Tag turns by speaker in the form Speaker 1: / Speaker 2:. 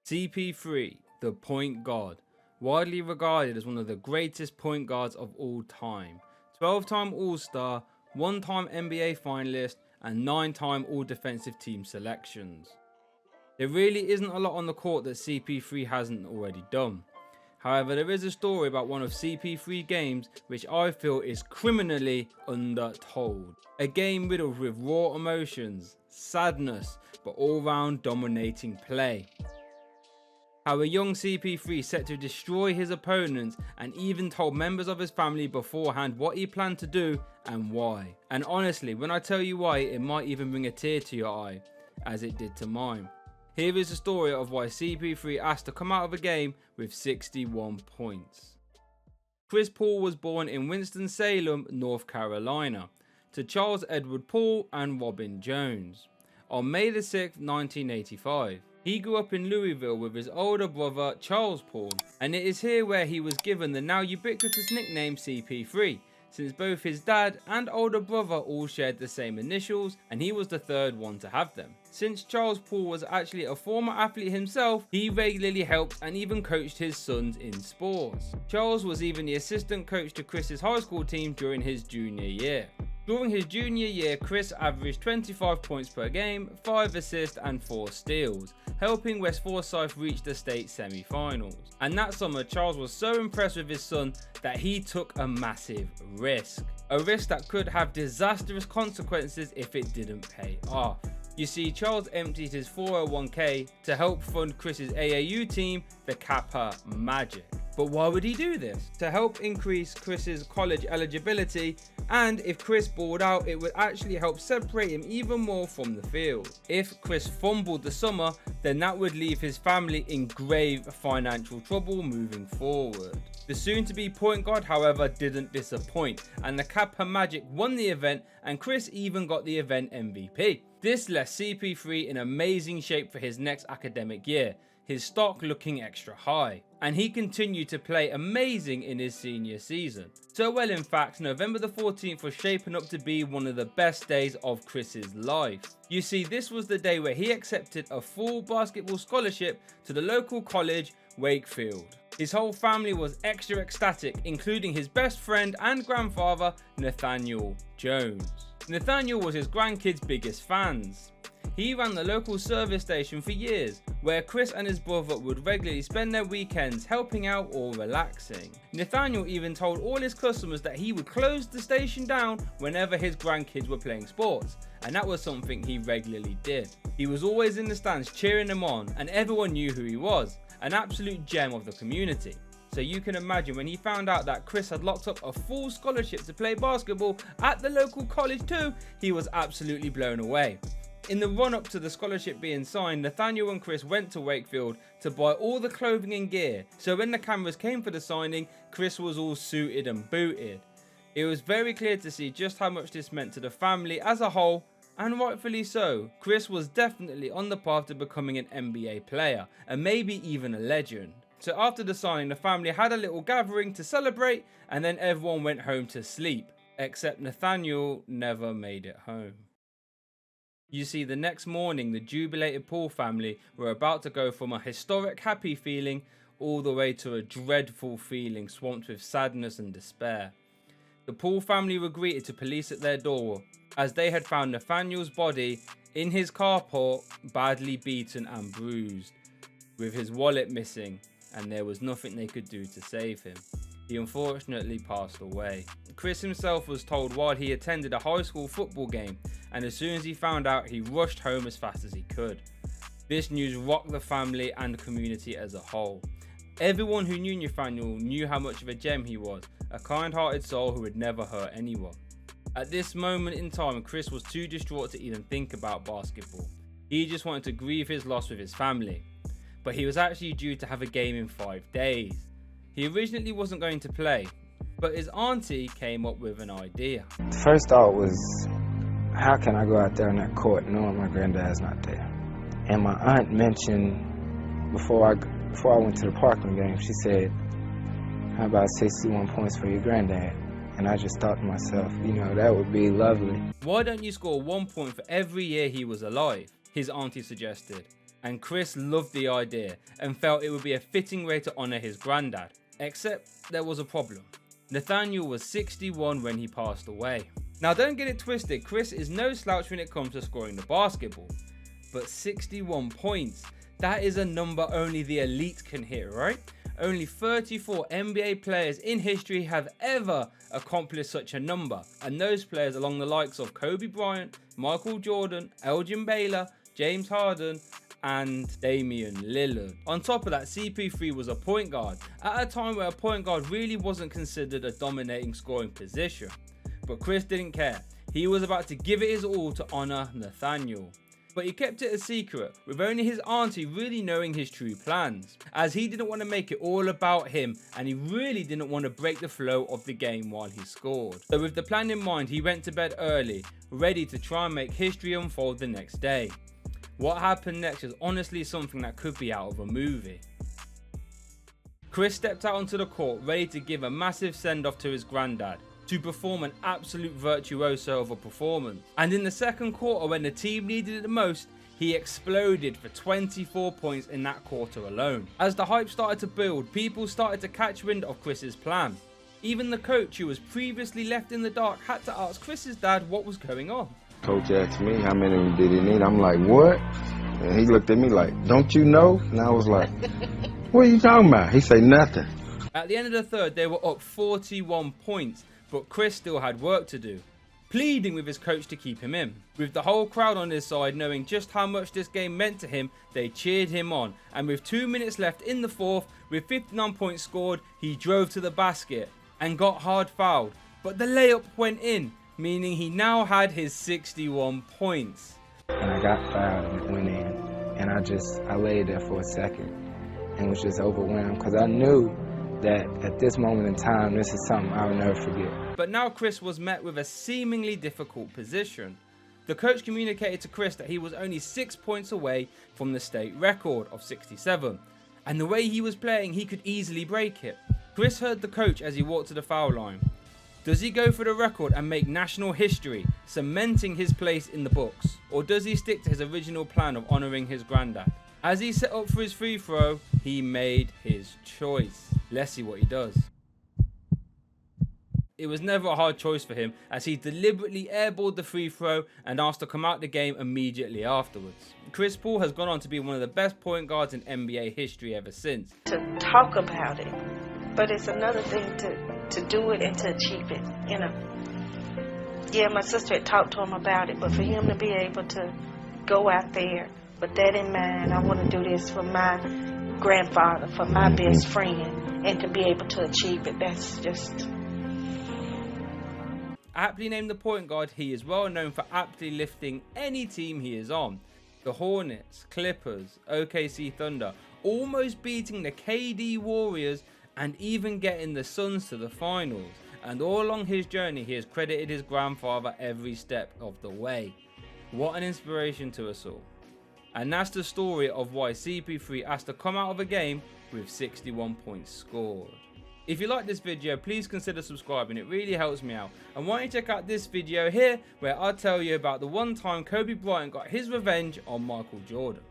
Speaker 1: CP3, the point guard, widely regarded as one of the greatest point guards of all time. 12-time All-Star, 1-time NBA finalist, and 9-time All-Defensive Team selections. There really isn't a lot on the court that CP3 hasn't already done. However, there is a story about one of CP3's games which I feel is criminally undertold. A game riddled with raw emotions, sadness, but all-round dominating play. How a young CP3 set to destroy his opponents and even told members of his family beforehand what he planned to do and why. And honestly, when I tell you why, it might even bring a tear to your eye, as it did to mine. Here is the story of why CP3 asked to come out of a game with 61 points. Chris Paul was born in Winston-Salem, North Carolina, to Charles Edward Paul and Robin Jones, on May 6, 1985. He grew up in Louisville with his older brother Charles Paul, and it is here where he was given the now ubiquitous nickname CP3, since both his dad and older brother all shared the same initials and he was the third one to have them. Since Charles Paul was actually a former athlete himself, he regularly helped and even coached his sons in sports. Charles was even the assistant coach to Chris's high school team during his junior year. During his junior year, Chris averaged 25 points per game, 5 assists and 4 steals, helping West Forsyth reach the state semi-finals. And that summer, Charles was so impressed with his son that he took a massive risk. A risk that could have disastrous consequences if it didn't pay off. You see, Charles emptied his 401k to help fund Chris's AAU team, the Kappa Magic. But why would he do this? To help increase Chris's college eligibility, and if Chris balled out, it would actually help separate him even more from the field. If Chris fumbled the summer, then that would leave his family in grave financial trouble moving forward. The soon-to-be point guard, however, didn't disappoint, and the Kappa Magic won the event, and Chris even got the event MVP. This left CP3 in amazing shape for his next academic year, his stock looking extra high, and he continued to play amazing in his senior season. So well, in fact, November the 14th was shaping up to be one of the best days of Chris's life. You see, this was the day where he accepted a full basketball scholarship to the local college, Wakefield. His whole family was extra ecstatic, including his best friend and grandfather, Nathaniel Jones. Nathaniel was his grandkids' biggest fans. He ran the local service station for years, where Chris and his brother would regularly spend their weekends helping out or relaxing. Nathaniel even told all his customers that he would close the station down whenever his grandkids were playing sports, and that was something he regularly did. He was always in the stands cheering them on, and everyone knew who he was, an absolute gem of the community. So you can imagine when he found out that Chris had locked up a full scholarship to play basketball at the local college too, he was absolutely blown away. In the run-up to the scholarship being signed, Nathaniel and Chris went to Wakefield to buy all the clothing and gear, so when the cameras came for the signing, Chris was all suited and booted. It was very clear to see just how much this meant to the family as a whole, and rightfully so. Chris was definitely on the path to becoming an NBA player, and maybe even a legend. So after the signing, the family had a little gathering to celebrate, and then everyone went home to sleep, except Nathaniel never made it home. You see, the next morning, the jubilated Paul family were about to go from a historic happy feeling all the way to a dreadful feeling swamped with sadness and despair. The Paul family were greeted to police at their door, as they had found Nathaniel's body in his carport, badly beaten and bruised, with his wallet missing, and there was nothing they could do to save him. He unfortunately passed away. Chris himself was told while he attended a high school football game, and as soon as he found out, he rushed home as fast as he could. This news rocked the family and the community as a whole. Everyone who knew Nathaniel knew how much of a gem he was, a kind-hearted soul who would never hurt anyone. At this moment in time, Chris was too distraught to even think about basketball. He just wanted to grieve his loss with his family. But he was actually due to have a game in 5 days. He originally wasn't going to play, but his auntie came up with an idea.
Speaker 2: The first thought was, how can I go out there on that court knowing my granddad's not there? And my aunt mentioned, before I went to the Parkland game, she said, how about 61 points for your granddad? And I just thought to myself, that would be lovely.
Speaker 1: Why don't you score 1 point for every year he was alive? His auntie suggested. and Chris loved the idea and felt it would be a fitting way to honour his granddad. Except there was a problem. Nathaniel was 61 when he passed away. Now don't get it twisted, Chris is no slouch when it comes to scoring the basketball. But 61 points, that is a number only the elite can hit, right? Only 34 NBA players in history have ever accomplished such a number, and those players along the likes of Kobe Bryant, Michael Jordan, Elgin Baylor, James Harden, and Damian Lillard. On top of that, CP3 was a point guard at a time where a point guard really wasn't considered a dominating scoring position. But Chris didn't care. He was about to give it his all to honour Nathaniel. But he kept it a secret, with only his auntie really knowing his true plans, as he didn't want to make it all about him and he really didn't want to break the flow of the game while he scored. So with the plan in mind, he went to bed early, ready to try and make history unfold the next day. What happened next is honestly something that could be out of a movie. Chris stepped out onto the court ready to give a massive send-off to his granddad, to perform an absolute virtuoso of a performance. And in the second quarter, when the team needed it the most, he exploded for 24 points in that quarter alone. As the hype started to build, people started to catch wind of Chris's plan. Even the coach, who was previously left in the dark, had to ask Chris's dad what was going on.
Speaker 2: Coach asked me how many did he need. I'm like, what? And he looked at me like, don't you know? And I was like, what are you talking about? He said nothing.
Speaker 1: At the end of the third, they were up 41 points. But Chris still had work to do, pleading with his coach to keep him in. With the whole crowd on his side knowing just how much this game meant to him, they cheered him on, and with 2 minutes left in the fourth, with 59 points scored, he drove to the basket and got hard fouled, but the layup went in, meaning he now had his 61 points.
Speaker 2: And I got fouled and it went in, and I laid there for a second and was just overwhelmed because I knew that at this moment in time, this is something I'll never forget.
Speaker 1: But now Chris was met with a seemingly difficult position. The coach communicated to Chris that he was only 6 points away from the state record of 67, and the way he was playing, he could easily break it. Chris heard the coach as he walked to the foul line. Does he go for the record and make national history, cementing his place in the books? Or does he stick to his original plan of honouring his granddad? As he set up for his free throw, he made his choice. Let's see what he does. It was never a hard choice for him, as he deliberately airballed the free throw and asked to come out the game immediately afterwards. Chris Paul has gone on to be one of the best point guards in NBA history ever since.
Speaker 3: To talk about it, but it's another thing to do it and to achieve it, you know. Yeah, my sister had talked to him about it, but for him to be able to go out there with that in mind, I want to do this for my grandfather, for my best friend, and to be able to achieve it, that's just...
Speaker 1: Aptly named the point guard, he is well known for aptly lifting any team he is on. The Hornets, Clippers, OKC Thunder, almost beating the KD Warriors and even getting the Suns to the finals. And all along his journey, he has credited his grandfather every step of the way. What an inspiration to us all. And that's the story of why CP3 has to come out of a game with 61 points scored. If you like this video, please consider subscribing, it really helps me out. And why don't you check out this video here, where I tell you about the one time Kobe Bryant got his revenge on Michael Jordan.